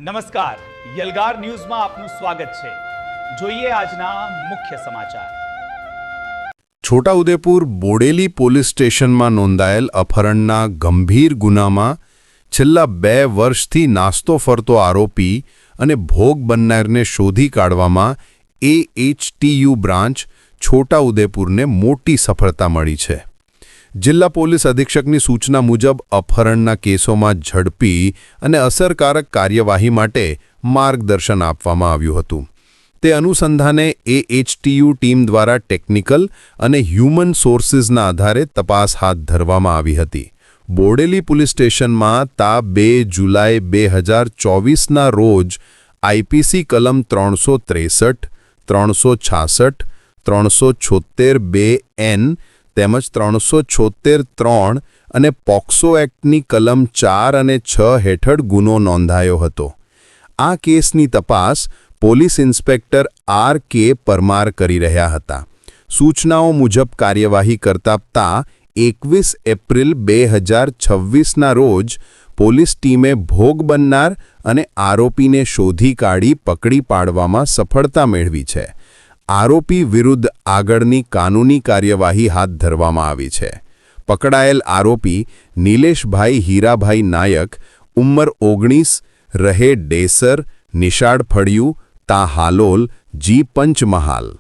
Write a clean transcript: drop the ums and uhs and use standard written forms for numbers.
નમસ્કાર, યલગાર ન્યૂઝમાં આપનું સ્વાગત છે। જોઈએ આજના મુખ્ય સમાચાર। છોટાઉદેપુર બોડેલી પોલીસ સ્ટેશનમાં નોંધાયેલ અપહરણના ગંભીર ગુનામાં છેલ્લા 2 વર્ષથી નાસ્તો ફરતો આરોપી અને ભોગ બનનારને શોધી કાઢવામાં AHTU બ્રાન્ચ છોટાઉદેપુરને મોટી સફળતા મળી છે। જિલ્લા પોલીસ અધિક્ષકની સૂચના મુજબ અપહરણના કેસોમાં ઝડપી અને અસરકારક કાર્યવાહી માટે માર્ગદર્શન આપવામાં આવ્યું હતું। તે અનુસંધાને AHTU ટીમ દ્વારા ટેકનિકલ અને હ્યુમન સોર્સિસના આધારે તપાસ હાથ ધરવામાં આવી હતી। બોડેલી પોલીસ સ્ટેશનમાં તા 2 જુલાઈ 2024ના રોજ IPC કલમ 363, 366, 376(2)N તેમજ 376(3) અને પોક્સો એક્ટની કલમ 4 અને 6 હેઠળ ગુનો નોંધાયો હતો। આ કેસની તપાસ પોલીસ ઇન્સ્પેક્ટર R.K. પરમાર કરી રહ્યા હતા। સૂચનાઓ મુજબ કાર્યવાહી કરતા તા 21 એપ્રિલ 2026ના રોજ પોલીસ ટીમે ભોગ બનનાર અને આરોપીને શોધી કાઢી પકડી પાડવામાં સફળતા મેળવી છે। આરોપી વિરુદ્ધ આગળની કાનૂની કાર્યવાહી હાથ ધરવામાં આવી છે। પકડાયેલ આરોપી નિલેશભાઈ હીરાભાઈ નાયક, ઉંમર 19, રહે ડેસર, નિશાળ ફળિયું, તા હાલોલ, જી પંચમહાલ।